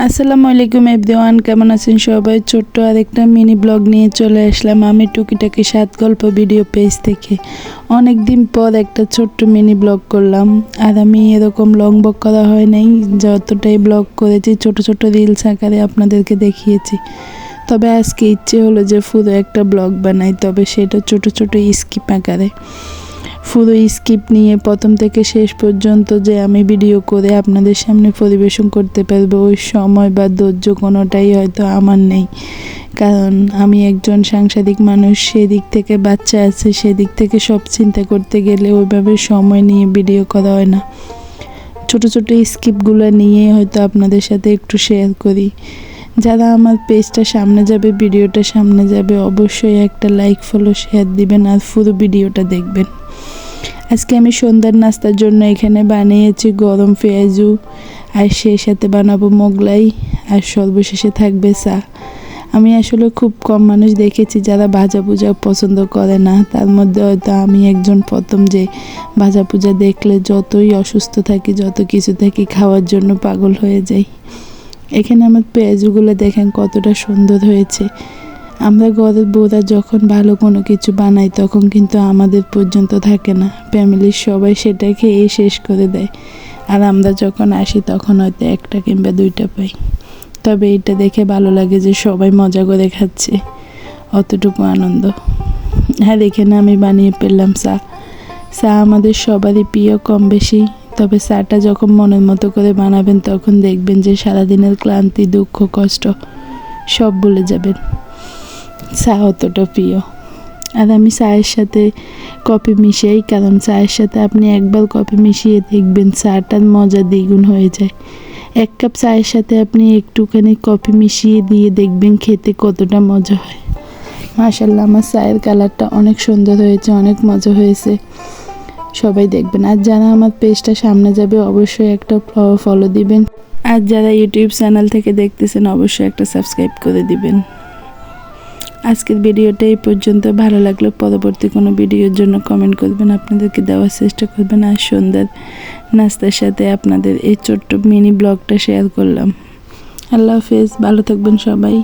আসসালামু আলাইকুম এভরিওয়ান, কেমন আছেন সবাই? ছোট্ট আরেকটা মিনি ব্লগ নিয়ে চলে আসলাম আমি টুকিটাকি 7 গল্প ভিডিও পেজ থেকে। অনেক দিন পর একটা ছোট্ট মিনি ব্লগ করলাম। আর আমি এরকম লং ব্লগ করা হয় নাই, যতটাই ব্লগ করেছি ছোট ছোট রিলস আকারে আপনাদেরকে দেখিয়েছি। তবে আজকে ইচ্ছে হলো যে পুরো একটা ব্লগ বানাই, তবে সেটা ছোট ছোট স্কিপ আকারে। পুরো স্কিপ নিয়ে প্রথম থেকে শেষ পর্যন্ত যে আমি ভিডিও করে আপনাদের সামনে পরিবেশন করতে পারবো ওই সময় বা ধৈর্য কোনোটাই হয়তো আমার নেই। কারণ আমি একজন সাংসারিক মানুষ, সেদিক থেকে বাচ্চা আছে, সেদিক থেকে সব চিন্তা করতে গেলে ওইভাবে সময় নিয়ে ভিডিও করা হয় না। ছোট ছোট স্কিপগুলো নিয়ে হয়তো আপনাদের সাথে একটু শেয়ার করি। যারা আমার পেজটা সামনে যাবে, ভিডিওটা সামনে যাবে, অবশ্যই একটা লাইক, ফলো, শেয়ার দিবেন আর পুরো ভিডিওটা দেখবেন। আজকে আমি সন্ধ্যার নাস্তার জন্য এখানে বানিয়েছি গরম পেঁয়াজু, আর সেই সাথে বানাবো মোগলাই, আর সর্বশেষে থাকবে চা। আমি আসলে খুব কম মানুষ দেখেছি যারা ভাজা ভুজা পছন্দ করে না, তার মধ্যে হয়তো আমি একজন প্রথম যে ভাজা ভুজা দেখলে যতই অসুস্থ থাকি, যত কিছু থাকি, খাওয়ার জন্য পাগল হয়ে যাই। এখানে আমার পেঁয়াজুগুলো দেখেন কতটা সুন্দর হয়েছে। আমরা ঘরের বউরা যখন ভালো কোনো কিছু বানাই তখন কিন্তু আমাদের পর্যন্ত থাকে না, ফ্যামিলির সবাই সেটা খেয়ে শেষ করে দেয়। আর আমরা যখন আসি তখন হয়তো একটা কিংবা দুইটা পাই। তবে এটা দেখে ভালো লাগে যে সবাই মজা করে খাচ্ছে, অতটুকু আনন্দ। হ্যাঁ, এখানে আমি বানিয়ে ফেললাম চা। চা আমাদের সবারই প্রিয় কম বেশি, তবে চাটা যখন মনের মতো করে বানাবেন তখন দেখবেন যে সারাদিনের ক্লান্তি, দুঃখ, কষ্ট সব ভুলে যাবেন। চা অতটা প্রিয়। আর আমি চায়ের সাথে কফি মিশাই, কারণ চায়ের সাথে আপনি একবার কফি মিশিয়ে দেখবেন চাটার মজা দ্বিগুণ হয়ে যায়। 1 কাপ চায়ের সাথে আপনি একটুখানি কফি মিশিয়ে দিয়ে দেখবেন খেতে কতটা মজা হয়। মাশাআল্লাহ, আমার চায়ের কালারটা অনেক সুন্দর হয়েছে, অনেক মজা হয়েছে। সবাই দেখবেন। আর যারা আমার পেজটা সামনে যাবে অবশ্যই একটা ফলো দিবেন, আর যারা ইউটিউব চ্যানেল থেকে দেখতেছেন অবশ্যই একটা সাবস্ক্রাইব করে দিবেন। আজকের ভিডিওটা এই পর্যন্ত। ভালো লাগলে পরবর্তী কোনো ভিডিওর জন্য কমেন্ট করবেন, আপনাদেরকে দেওয়ার চেষ্টা করবেন। আর সন্ধ্যার নাস্তার সাথে আপনাদের এই ছোট্ট মিনি ব্লগটা শেয়ার করলাম। আল্লাহ হাফেজ, ভালো থাকবেন সবাই।